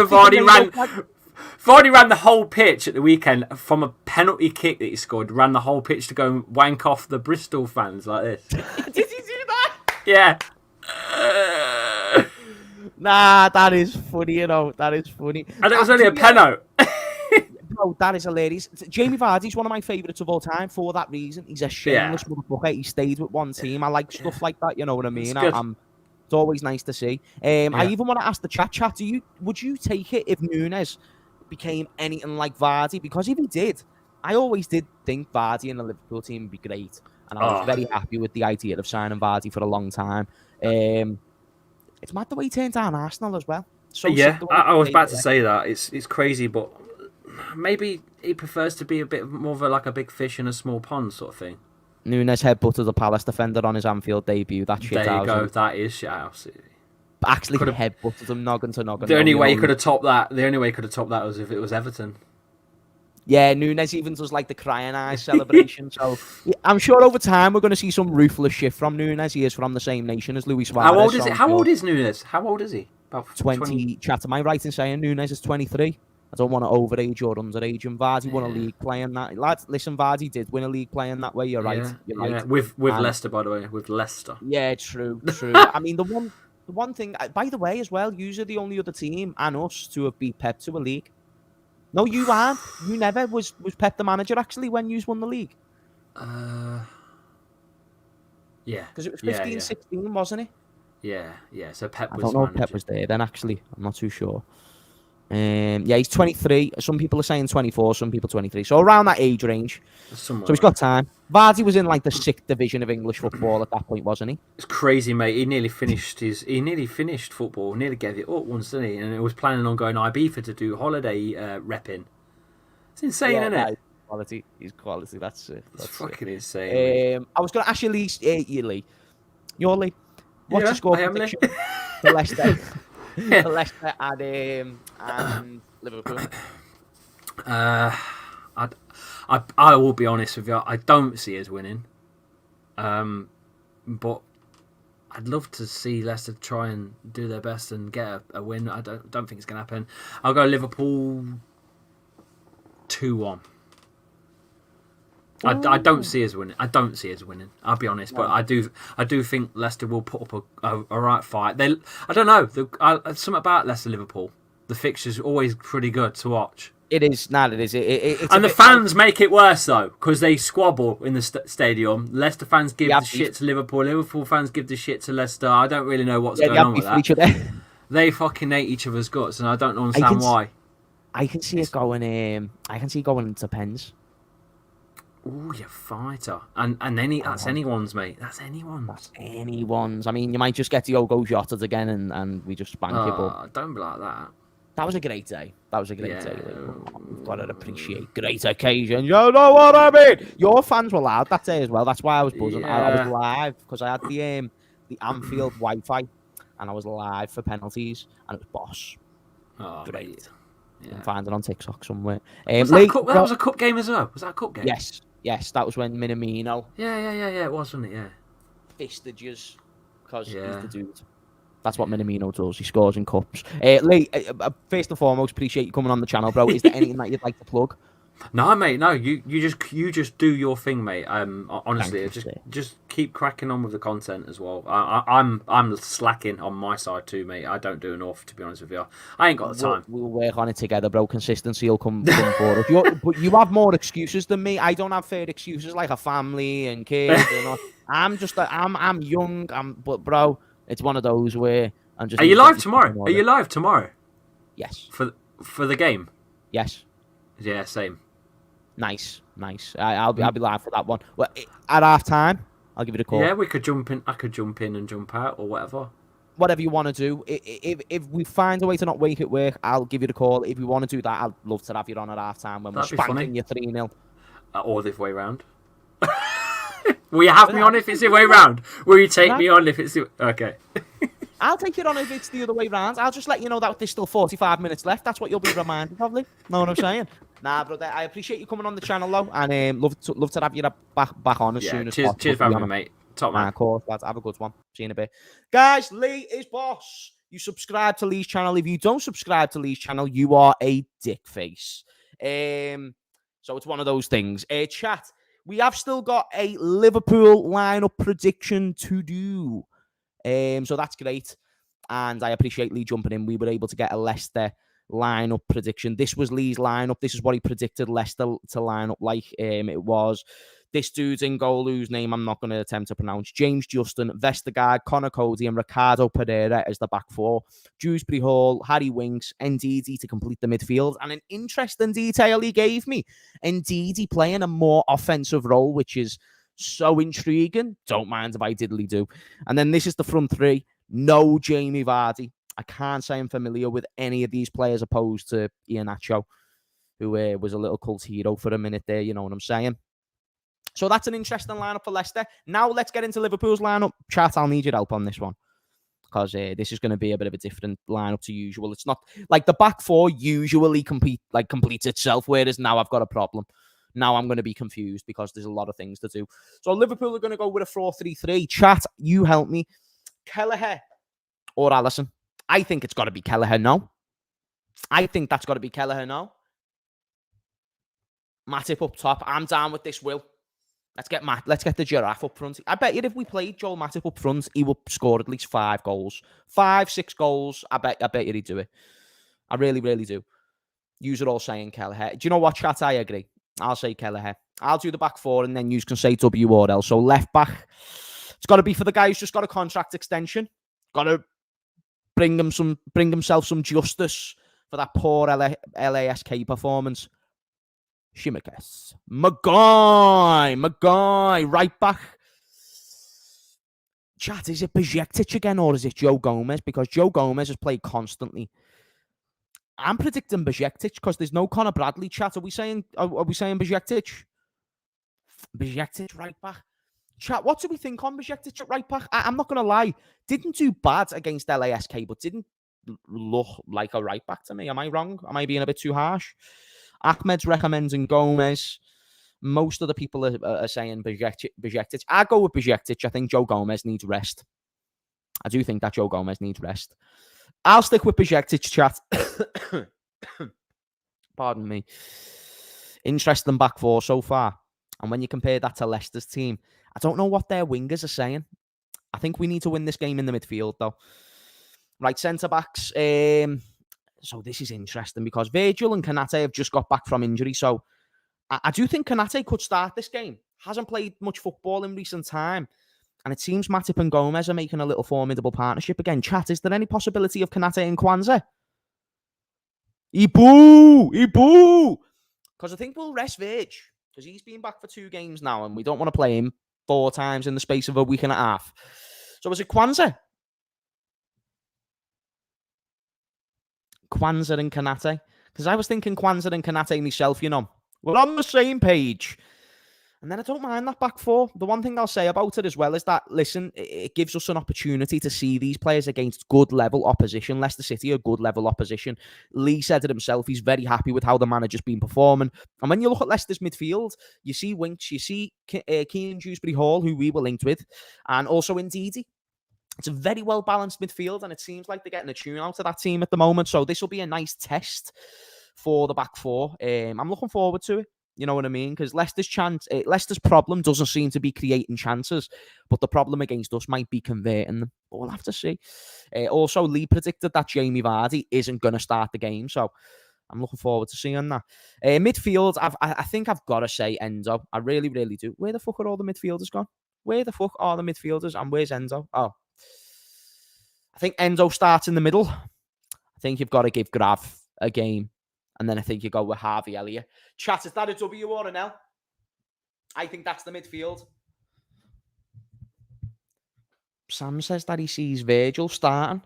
Vardy ran the whole pitch at the weekend from a penalty kick that he scored. Ran the whole pitch to go and wank off the Bristol fans like this. Did he do that? Yeah. Nah, that is funny, That is funny. And it was only a penalty. Bro, that is hilarious. Jamie Vardy's one of my favourites of all time for that reason. He's a shameless motherfucker. He stayed with one team. I like stuff like that, you know what I mean? It's always nice to see. I even want to ask the chat, would you take it if Núñez became anything like Vardy? Because if he did, I always did think Vardy in the Liverpool team would be great. And I was very happy with the idea of signing Vardy for a long time. It's mad the way he turned down Arsenal as well. I was about to say that. It's crazy, but maybe he prefers to be a bit more of a big fish in a small pond sort of thing. Núñez headbutted a Palace defender on his Anfield debut. That shit There you go. That is shit house. Actually, headbutted him noggin to noggin. The only way he could have topped that. Was if it was Everton. Yeah, Núñez even does like the crying eyes celebration. So I'm sure over time we're going to see some ruthless shit from Núñez. He is from the same nation as Luis Suarez. How old is it? How old is Núñez? How old is he? About 20. Chat, am I right in saying Núñez is 23? I don't want to overage or underage. And Vardy won a league playing that. Lads, listen, Vardy did win a league playing that way. You're right. You're right. With Leicester, by the way. With Leicester. Yeah, true. I mean, the one thing, by the way, as well, you're the only other team and us to have beat Pep to a league. No, you aren't. You never. Was Pep the manager, actually, when you won the league? Yeah. Because it was 15-16, wasn't it? Yeah. So Pep was I don't know if Pep was there then, actually. I'm not too sure. He's 23. Some people are saying 24, some people 23. So around that age range. So he's got time. Vardy was in like the 6th division of English football at that point, wasn't he? It's crazy, mate. He nearly finished football. Nearly gave it up once, didn't he? And he was planning on going to Ibiza to do holiday repping. It's insane, isn't it? He's quality. That's fucking insane. I was going to ask you, Lee. Your Lee. What's your score prediction for Leicester? For Leicester and Liverpool. I will be honest with you. I don't see us winning, but I'd love to see Leicester try and do their best and get a win. I don't think it's going to happen. I'll go Liverpool 2-1. I don't see us winning. I'll be honest, but I do think Leicester will put up a right fight. I don't know. Something about Leicester Liverpool. The fixture's always pretty good to watch. It is. It is. It's and the fans make it worse though, because they squabble in the stadium. Leicester fans give the shit to Liverpool. Liverpool fans give the shit to Leicester. I don't really know what's going on with that. They fucking hate each other's guts, and I don't understand why. I can see it going. I can see it going into pens. Oh, you fighter. And that's anyone's, mate. That's anyone's. I mean, you might just get Diogo Jota again and we just spank it. But don't be like that. That was a great day. That was a great day. Yeah. We've got to appreciate great occasion. You know what I mean? Your fans were loud that day as well. That's why I was buzzing. I was Yeah. live because I had the Anfield Wi-Fi, and I was live for penalties, and it was boss. Oh, Great. mate. You Yeah. can find it on TikTok somewhere. Was Lee, that was a cup game as well? Was that a cup game? Yes. That was when Minamino Yeah. It was, wasn't it? Yeah. fisted yous because he's Yeah. the dude. That's what Minamino does. He scores in cups. Lee, first and foremost, appreciate you coming on the channel, bro. Is there anything that you'd like to plug? No, mate. No, you just do your thing, mate. Honestly, just keep cracking on with the content as well. I'm slacking on my side too, mate. I don't do enough, to be honest with you. I ain't got the time. We'll work on it together, bro. Consistency will come for us. But you have more excuses than me. I don't have fair excuses like a family and kids. I'm young. But bro, it's one of those where I'm just. Are you live tomorrow? Are you live tomorrow? Yes. For the game? Yes. Yeah, same. Nice. I'll be live for that one. Well, at half time, I'll give it a call. Yeah, we could jump in. I could jump in and jump out or whatever. Whatever you want to do. If we find a way to not wake it work, I'll give you the call. If you want to do that, I'd love to have you on at half time when we're spanking you 3-0. Or the other way round. Will you have me on if it's the way round? Will you take me on if it's the... Okay. I'll take it on if it's the other way round. I'll just let you know that there's still 45 minutes left. That's what you'll be reminded of, Lee. Know what I'm saying? Nah, brother. I appreciate you coming on the channel, though, and love to have you back on as soon as possible. Cheers for having me, mate. Top man. Of course, lads. Have a good one. See you in a bit. Guys, Lee is boss. You subscribe to Lee's channel. If you don't subscribe to Lee's channel, you are a dick face. So it's one of those things. Chat, we have still got a Liverpool lineup prediction to do. So that's great. And I appreciate Lee jumping in. We were able to get a Leicester lineup prediction. This was Lee's lineup. This is what he predicted Leicester to line up like. It was this dude's in goal, whose name I'm not going to attempt to pronounce. James Justin, Vestergaard, Connor Cody, and Ricardo Pereira as the back four. Dewsbury Hall, Harry Winks, Ndidi to complete the midfield. And an interesting detail he gave me. Ndidi playing a more offensive role, which is so intriguing. Don't mind if I diddly do. And then this is the front three. No Jamie Vardy. I can't say I'm familiar with any of these players opposed to Iheanacho, who was a little cult hero for a minute there, you know what I'm saying? So that's an interesting lineup for Leicester. Now let's get into Liverpool's lineup. Chat, I'll need your help on this one, because this is going to be a bit of a different lineup to usual. It's not like the back four usually completes itself, whereas now I've got a problem. Now I'm going to be confused because there's a lot of things to do. So Liverpool are going to go with a 4-3-3. Chat, you help me. Kelleher or Alisson? I think it's got to be Kelleher, no. I think that's got to be Kelleher, no. Matip up top. I'm down with this, Will. Let's get the giraffe up front. I bet you if we played Joel Matip up front, he would score at least 5 goals. 5-6 goals. I bet you he'd do it. I really, really do. Yous are all saying Kelleher. Do you know what, chat? I agree. I'll say Kelleher. I'll do the back four, and then you can say W or L. So left back, it's got to be for the guy who's just got a contract extension. Got to bring himself some justice for that poor LASK performance. Shimikes. Maguire, right back. Chat, is it Bajektic again or is it Joe Gomez? Because Joe Gomez has played constantly. I'm predicting Bajektic because there's no Conor Bradley. Chat, are we saying Bajektic? Bajektic right back. Chat, what do we think on Bajektic at right back? I'm not going to lie. Didn't do bad against LASK, but didn't look like a right back to me. Am I wrong? Am I being a bit too harsh? Ahmed's recommending Gomez. Most of the people are saying Bajektic. I go with Bajektic. I think Joe Gomez needs rest. I do think that Joe Gomez needs rest. I'll stick with Bajektic, chat. Pardon me. Interesting back four so far. And when you compare that to Leicester's team, I don't know what their wingers are saying. I think we need to win this game in the midfield, though. Right, centre-backs. So this is interesting because Virgil and Kanate have just got back from injury. So I do think Kanate could start this game. Hasn't played much football in recent time. And it seems Matip and Gomez are making a little formidable partnership again. Chat, is there any possibility of Kanate and Kwanzaa? Ibu! Because I think we'll rest Virg. Because he's been back for 2 games now. And we don't want to play him 4 times in the space of a week and a half. So is it Kwanzaa? Kwanzaa and Kanate. Because I was thinking Kwanzaa and Kanate myself, you know. We're on the same page. And then I don't mind that back four. The one thing I'll say about it as well is that, listen, it gives us an opportunity to see these players against good level opposition. Leicester City are good level opposition. Lee said it himself. He's very happy with how the manager's been performing. And when you look at Leicester's midfield, you see Winks, you see Keane Dewsbury Hall, who we were linked with, and also Ndidi. It's a very well-balanced midfield, and it seems like they're getting a tune out of that team at the moment. So this will be a nice test for the back four. I'm looking forward to it. You know what I mean? Because Leicester's problem doesn't seem to be creating chances, but the problem against us might be converting them. But we'll have to see. Also, Lee predicted that Jamie Vardy isn't going to start the game, so I'm looking forward to seeing that. Midfield, I think I've got to say Endo. I really, really do. Where the fuck are all the midfielders gone? Where the fuck are the midfielders? And where's Endo? Oh, I think Endo starts in the middle. I think you've got to give Grav a game. And then I think you go with Harvey Elliott. Chat, is that a W or an L? I think that's the midfield. Sam says that he sees Virgil starting.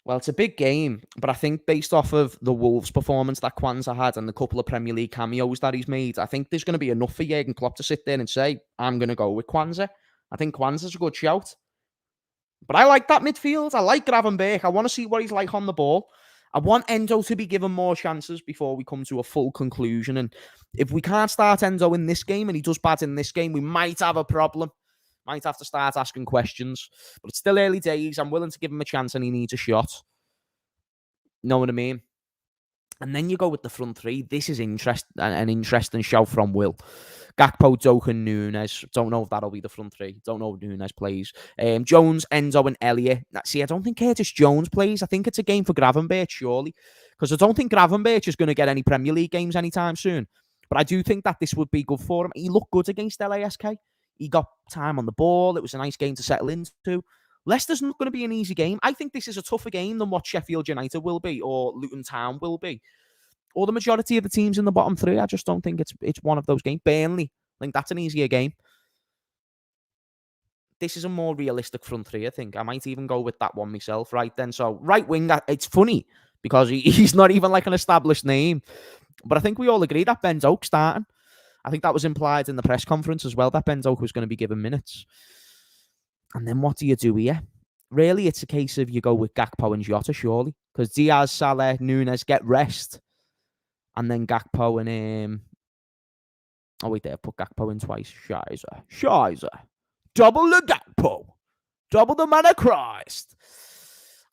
Well, it's a big game, but I think based off of the Wolves performance that Kwanzaa had and the couple of Premier League cameos that he's made, I think there's going to be enough for Jurgen Klopp to sit there and say, I'm going to go with Kwanzaa. I think Kwanzaa's a good shout. But I like that midfield. I like Gravenberch. I want to see what he's like on the ball. I want Endo to be given more chances before we come to a full conclusion. And if we can't start Endo in this game and he does bad in this game, we might have a problem. Might have to start asking questions. But it's still early days. I'm willing to give him a chance and he needs a shot. Know what I mean? And then you go with the front three. This is an interesting shout from Will. Gakpo, Doku, Nunes. Don't know if that'll be the front three. Don't know if Nunes plays. Jones, Endo, and Elliott. See, I don't think Curtis Jones plays. I think it's a game for Gravenberch, surely. Because I don't think Gravenberch is going to get any Premier League games anytime soon. But I do think that this would be good for him. He looked good against LASK. He got time on the ball. It was a nice game to settle into. Leicester's not going to be an easy game. I think this is a tougher game than what Sheffield United will be or Luton Town will be. Or the majority of the teams in the bottom three. I just don't think it's one of those games. Burnley, I think that's an easier game. This is a more realistic front three, I think. I might even go with that one myself, right then. So, right wing, it's funny because he's not even like an established name. But I think we all agree that Ben Doak starting. I think that was implied in the press conference as well, that Ben Doak was going to be given minutes. And then what do you do here? Really, it's a case of you go with Gakpo and Jota, surely. Because Diaz, Salah, Nunes get rest. And then Gakpo and... Oh, wait there. Put Gakpo in twice. Shizer. Double the Gakpo. Double the man of Christ.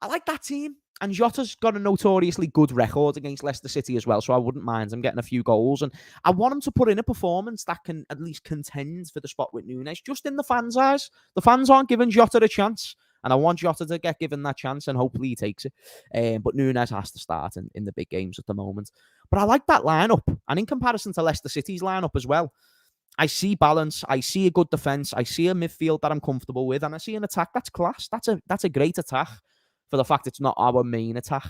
I like that team. And Jota's got a notoriously good record against Leicester City as well, so I wouldn't mind him getting a few goals. And I want him to put in a performance that can at least contend for the spot with Nunes, just in the fans' eyes. The fans aren't giving Jota a chance, and I want Jota to get given that chance, and hopefully he takes it. But Nunes has to start in the big games at the moment. But I like that lineup, and in comparison to Leicester City's lineup as well, I see balance, I see a good defence, I see a midfield that I'm comfortable with, and I see an attack that's class. That's a great attack. For the fact it's not our main attack.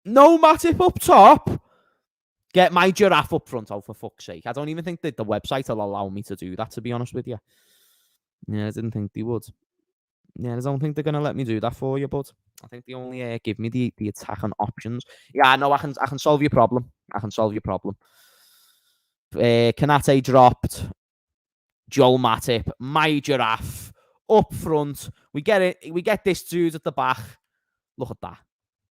No Matip up top. Get my giraffe up front. Oh, for fuck's sake. I don't even think that the website will allow me to do that, to be honest with you. Yeah, I didn't think they would. Yeah, I don't think they're going to let me do that for you, bud. I think they only give me the attack and options. Yeah, no, I can solve your problem. Kanate dropped. Joel Matip. My giraffe. Up front, we get it. We get this dude at the back. Look at that.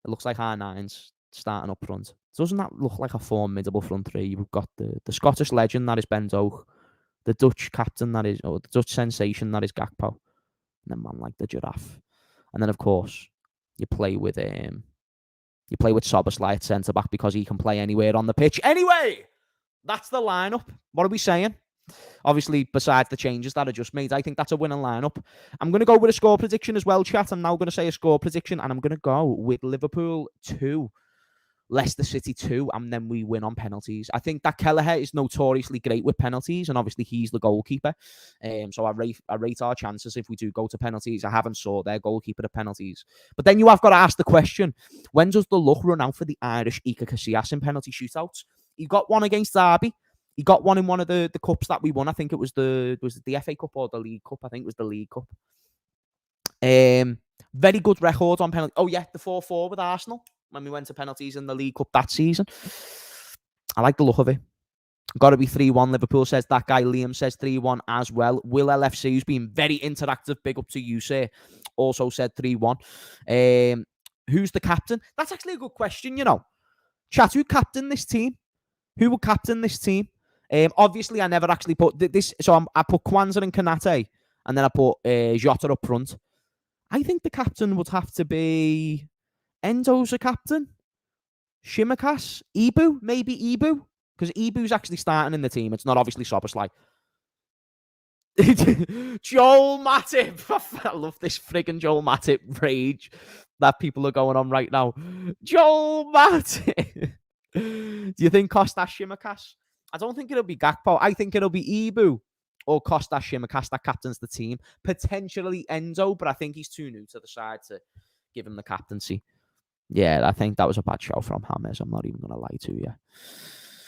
It looks like R9's starting up front. Doesn't that look like a formidable front three? We've got the Scottish legend that is Ben Doak, the Dutch captain that is, or the Dutch sensation that is Gakpo, and then man like the giraffe. And then of course you play with Szoboszlai at centre back because he can play anywhere on the pitch. Anyway, that's the lineup. What are we saying? Obviously, besides the changes that I just made, I think that's a winning lineup. I'm going to go with a score prediction as well, chat. I'm now going to say a score prediction, and I'm going to go with Liverpool 2, Leicester City 2, and then we win on penalties. I think that Kelleher is notoriously great with penalties, and obviously he's the goalkeeper. So I rate our chances if we do go to penalties. I haven't saw their goalkeeper at penalties. But then you have got to ask the question, when does the luck run out for the Irish Iker Casillas in penalty shootouts? He got one against Derby. He got one in one of the cups that we won. I think it was the FA Cup or the League Cup. I think it was the League Cup. Very good record on penalty. Oh, yeah, the 4-4 with Arsenal. when we went to penalties in the League Cup that season. I like the look of it. Got to be 3-1. Liverpool says that guy. Liam says 3-1 as well. Will LFC, who's been very interactive, big up to you, sir, also said 3-1. Who's the captain? That's actually a good question, you know. Chat, who captained this team? Who will captain this team? Obviously, I never actually put this. So I put Kwanzaa and Kanate, and then I put Jota up front. I think the captain would have to be Endo's a captain. Shimikas, Ibu, maybe Ibu. Because Ibu's actually starting in the team. It's not obviously Soboslai. Joel Matip. I love this friggin' Joel Matip rage that people are going on right now. Joel Matip. Do you think Kostas Shimikas? I don't think it'll be Gakpo. I think it'll be Ibu or Kostas Shimikas that captains the team. Potentially Endo, but I think he's too new to the side to give him the captaincy. Yeah, I think that was a bad show from Hamez. I'm not even going to lie to you.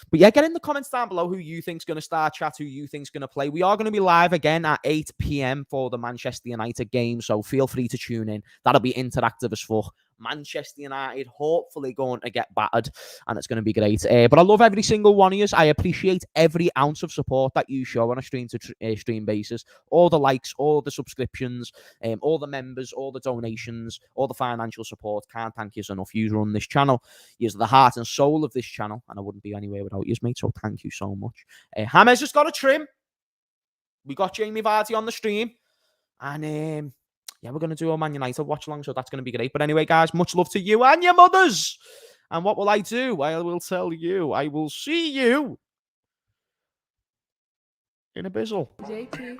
But yeah, get in the comments down below who you think's going to start, chat, who you think's going to play. We are going to be live again at 8 p.m. for the Manchester United game, so feel free to tune in. That'll be interactive as fuck. Manchester United hopefully going to get battered, and it's going to be great. But I love every single one of you. I appreciate every ounce of support that you show on a stream basis. All the likes, all the subscriptions, all the members, all the donations, all the financial support. Can't thank you enough. You run this channel. You're the heart and soul of this channel, and I wouldn't be anywhere without you, mate. So thank you so much. Hamez just got a trim. We got Jamie Vardy on the stream, and yeah, we're going to do a Man United watch along, so that's going to be great. But anyway, guys, much love to you and your mothers. And what will I do? I will tell you. I will see you in a bizzle. JP.